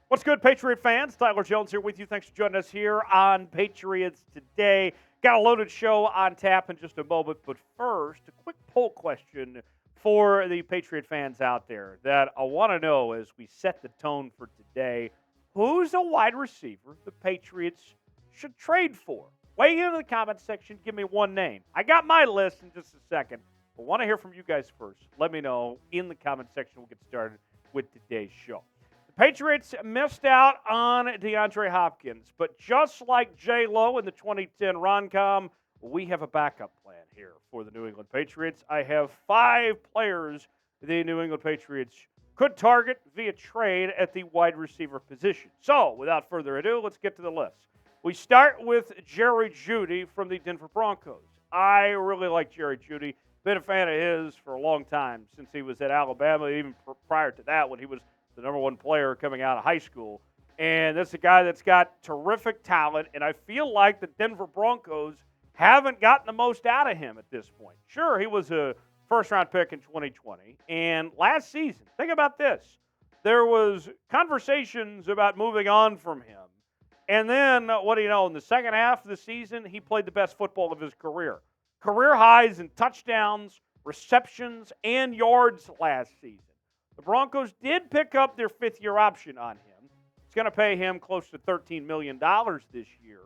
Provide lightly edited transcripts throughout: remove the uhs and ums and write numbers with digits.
What's good, Patriot fans? Tyler Jones here with you. Thanks for joining us here on Patriots Today. Got a loaded show on tap in just a moment, but first, a quick poll question for the Patriot fans out there that I want to know as we set the tone for today. Who's a wide receiver the Patriots should trade for? Weigh in the comment section. Give me one name. I got my list in just a second, but want to hear from you guys first. Let me know in the comment section. We'll get started with today's show. Patriots missed out on DeAndre Hopkins, but just like J-Lo in the 2010 rom-com, we have a backup plan here for the New England Patriots. I have 5 players the New England Patriots could target via trade at the wide receiver position. So, without further ado, let's get to the list. We start with Jerry Jeudy from the Denver Broncos. I really like Jerry Jeudy. Been a fan of his for a long time since he was at Alabama, even prior to that when he was the number one player coming out of high school. And that's a guy that's got terrific talent, and I feel like the Denver Broncos haven't gotten the most out of him at this point. Sure, he was a first-round pick in 2020, and last season, think about this, there was conversations about moving on from him. And then, what do you know, in the second half of the season, he played the best football of his career. Career highs in touchdowns, receptions, and yards last season. The Broncos did pick up their fifth-year option on him. It's going to pay him close to $13 million this year.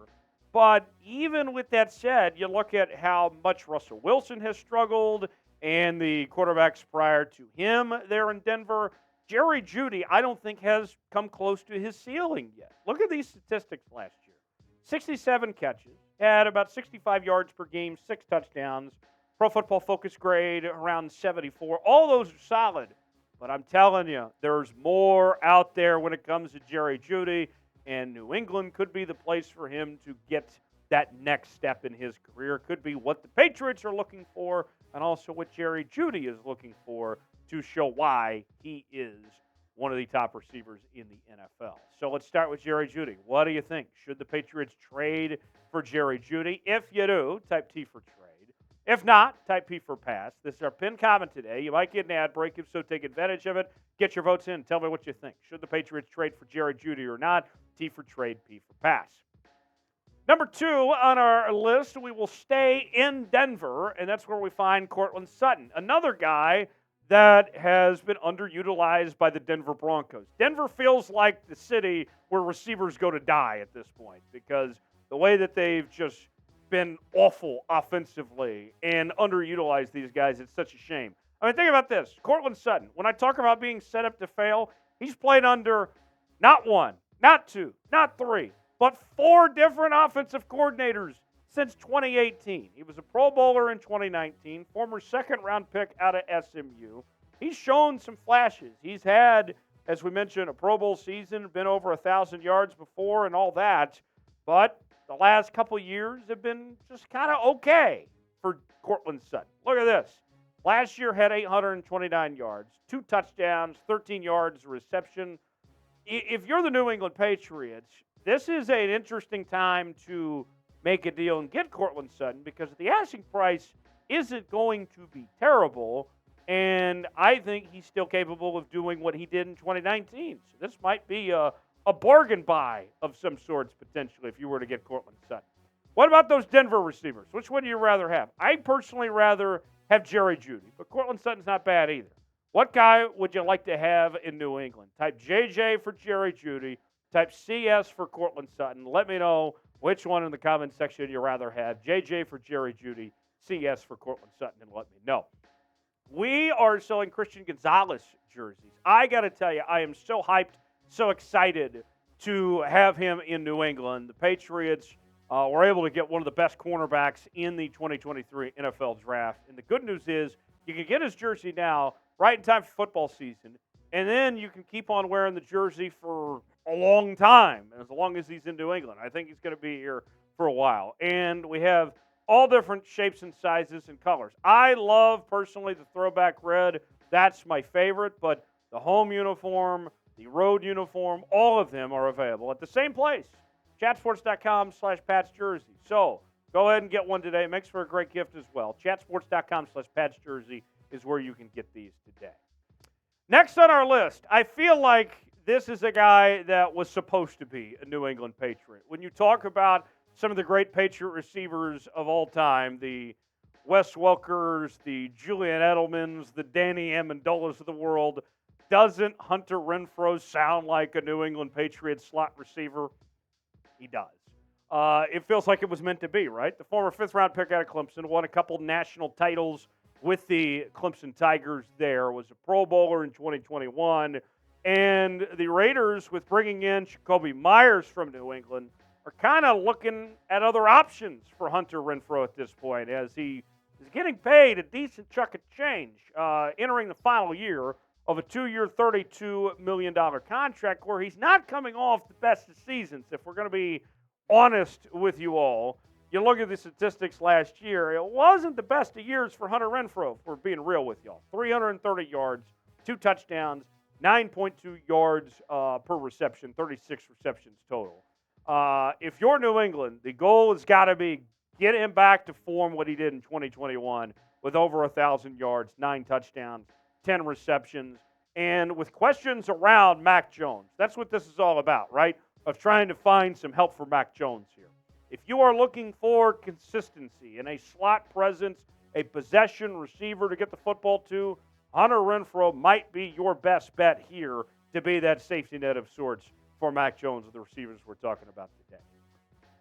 But even with that said, you look at how much Russell Wilson has struggled and the quarterbacks prior to him there in Denver. Jerry Jeudy, I don't think, has come close to his ceiling yet. Look at these statistics last year. 67 catches, had about 65 yards per game, 6 touchdowns. Pro Football Focus grade around 74. All those are solid. But I'm telling you, there's more out there when it comes to Jerry Jeudy, and New England could be the place for him to get that next step in his career. Could be what the Patriots are looking for, and also what Jerry Jeudy is looking for to show why he is one of the top receivers in the NFL. So let's start with Jerry Jeudy. What do you think? Should the Patriots trade for Jerry Jeudy? If you do, type T for trade. If not, type P for pass. This is our pinned comment today. You might get an ad break. If so, take advantage of it. Get your votes in and tell me what you think. Should the Patriots trade for Jerry Jeudy or not? T for trade, P for pass. Number 2 on our list, we will stay in Denver, and that's where we find Courtland Sutton, another guy that has been underutilized by the Denver Broncos. Denver feels like the city where receivers go to die at this point because the way that they've just been awful offensively and underutilized these guys, it's such a shame. I mean, think about this. Courtland Sutton, when I talk about being set up to fail, he's played under not 1, not 2, not 3, but 4 different offensive coordinators since 2018. He was a Pro Bowler in 2019, former second-round pick out of SMU. He's shown some flashes. He's had, as we mentioned, a Pro Bowl season, been over 1,000 yards before and all that, but the last couple years have been just kind of okay for Courtland Sutton. Look at this. Last year had 829 yards, 2 touchdowns, 13 yards reception. If you're the New England Patriots, this is an interesting time to make a deal and get Courtland Sutton because the asking price isn't going to be terrible, and I think he's still capable of doing what he did in 2019. So this might be a bargain buy of some sorts, potentially, if you were to get Courtland Sutton. What about those Denver receivers? Which one do you rather have? I personally rather have Jerry Jeudy, but Courtland Sutton's not bad either. What guy would you like to have in New England? Type JJ for Jerry Jeudy. Type CS for Courtland Sutton. Let me know which one in the comment section you'd rather have. JJ for Jerry Jeudy, CS for Courtland Sutton, and let me know. We are selling Christian Gonzalez jerseys. I got to tell you, I am so hyped, so excited to have him in New England. The Patriots were able to get one of the best cornerbacks in the 2023 NFL Draft. And the good news is you can get his jersey now right in time for football season, and then you can keep on wearing the jersey for a long time, as long as he's in New England. I think he's going to be here for a while. And we have all different shapes and sizes and colors. I love, personally, the throwback red. That's my favorite, but the home uniform, the road uniform, all of them are available at the same place, chatsports.com/PatsJersey. So go ahead and get one today. It makes for a great gift as well. Chatsports.com/PatsJersey is where you can get these today. Next on our list, I feel like this is a guy that was supposed to be a New England Patriot. When you talk about some of the great Patriot receivers of all time, the Wes Welkers, the Julian Edelmans, the Danny Amendolas of the world, doesn't Hunter Renfrow sound like a New England Patriots slot receiver? He does. It feels like it was meant to be, right? The former fifth-round pick out of Clemson won a couple national titles with the Clemson Tigers there, was a Pro Bowler in 2021, and the Raiders, with bringing in Jacoby Myers from New England, are kind of looking at other options for Hunter Renfrow at this point, as he is getting paid a decent chunk of change, entering the final year of a 2-year, $32 million contract where he's not coming off the best of seasons. If we're going to be honest with you all, you look at the statistics last year, it wasn't the best of years for Hunter Renfrow, if we're being real with y'all. 330 yards, 2 touchdowns, 9.2 yards per reception, 36 receptions total. If you're New England, the goal has got to be get him back to form what he did in 2021 with over 1,000 yards, 9 touchdowns, 10 receptions, and with questions around Mac Jones. That's what this is all about, right? Of trying to find some help for Mac Jones here. If you are looking for consistency and a slot presence, a possession receiver to get the football to, Hunter Renfrow might be your best bet here to be that safety net of sorts for Mac Jones and the receivers we're talking about today.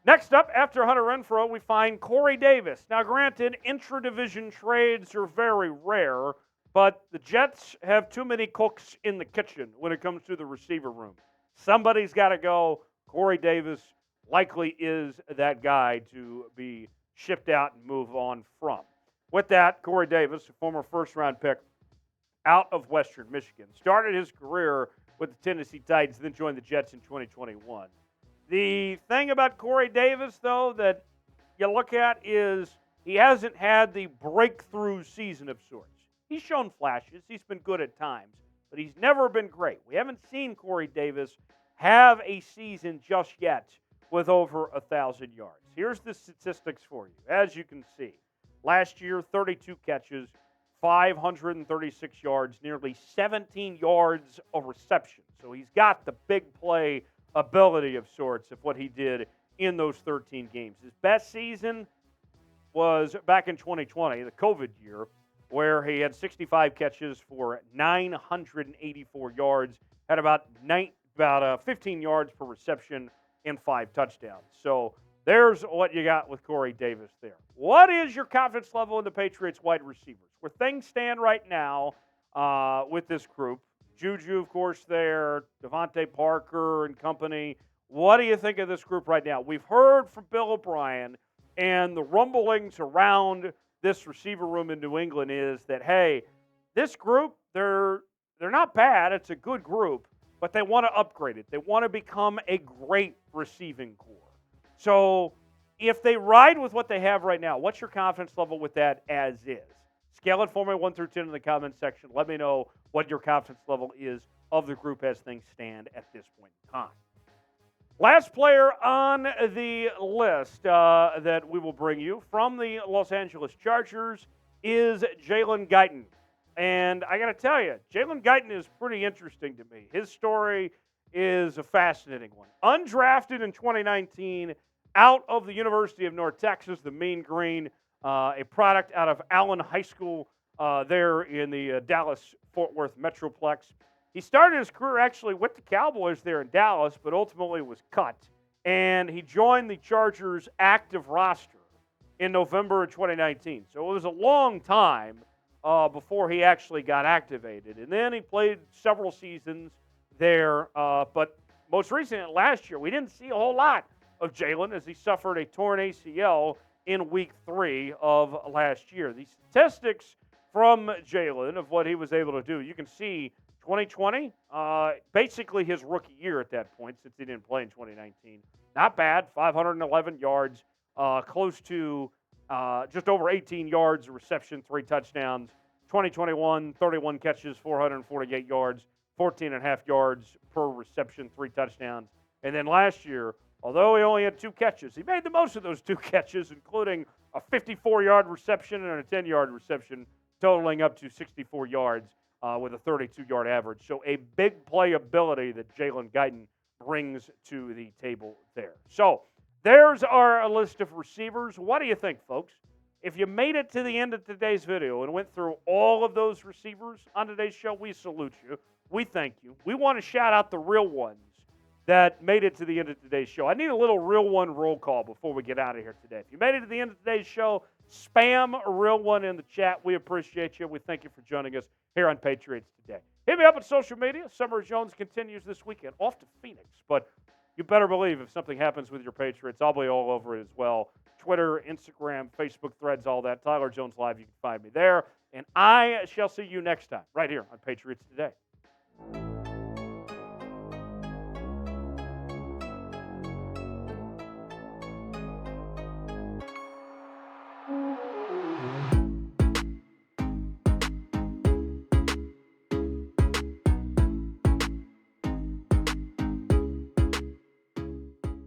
Next up, after Hunter Renfrow, we find Corey Davis. Now, granted, intra-division trades are very rare, but the Jets have too many cooks in the kitchen when it comes to the receiver room. Somebody's got to go. Corey Davis likely is that guy to be shipped out and move on from. With that, Corey Davis, a former first-round pick out of Western Michigan, started his career with the Tennessee Titans, then joined the Jets in 2021. The thing about Corey Davis, though, that you look at is he hasn't had the breakthrough season of sorts. He's shown flashes. He's been good at times, but he's never been great. We haven't seen Corey Davis have a season just yet with over 1,000 yards. Here's the statistics for you. As you can see, last year, 32 catches, 536 yards, nearly 17 yards of reception. So he's got the big play ability of sorts of what he did in those 13 games. His best season was back in 2020, the COVID year, where he had 65 catches for 984 yards, had about 15 yards per reception and 5 touchdowns. So there's what you got with Corey Davis there. What is your confidence level in the Patriots wide receivers? Where things stand right now with this group, Juju, of course, there, Devontae Parker and company. What do you think of this group right now? We've heard from Bill O'Brien, and the rumblings around this receiver room in New England is that, hey, this group, they're not bad. It's a good group, but they want to upgrade it. They want to become a great receiving core. So if they ride with what they have right now, what's your confidence level with that as is? Scale it for me 1 through 10 in the comments section. Let me know what your confidence level is of the group as things stand at this point in time. Last player on the list that we will bring you from the Los Angeles Chargers is Jalen Guyton. And I got to tell you, Jalen Guyton is pretty interesting to me. His story is a fascinating one. Undrafted in 2019, out of the University of North Texas, the Mean Green, a product out of Allen High School there in the Dallas-Fort Worth Metroplex. He started his career actually with the Cowboys there in Dallas, but ultimately was cut. And he joined the Chargers' active roster in November of 2019. So it was a long time before he actually got activated. And then he played several seasons there. But most recently, last year, we didn't see a whole lot of Jalen as he suffered a torn ACL in Week 3 of last year. The statistics from Jalen of what he was able to do, you can see 2020, basically his rookie year at that point since he didn't play in 2019. Not bad, 511 yards, close to just over 18 yards of reception, 3 touchdowns. 2021, 31 catches, 448 yards, 14.5 yards per reception, 3 touchdowns. And then last year, although he only had 2 catches, he made the most of those 2 catches, including a 54-yard reception and a 10-yard reception, totaling up to 64 yards with a 32-yard average. So a big playability that Jalen Guyton brings to the table there. So there's our list of receivers. What do you think, folks? If you made it to the end of today's video and went through all of those receivers on today's show, we salute you. We thank you. We want to shout out the real ones that made it to the end of today's show. I need a little real one roll call before we get out of here today. If you made it to the end of today's show, spam a real one in the chat. We appreciate you. We thank you for joining us here on Patriots Today. Hit me up on social media. Summer Jones continues this weekend, off to Phoenix. But you better believe if something happens with your Patriots, I'll be all over it as well. Twitter, Instagram, Facebook Threads, all that. Tyler Jones Live, you can find me there. And I shall see you next time right here on Patriots Today.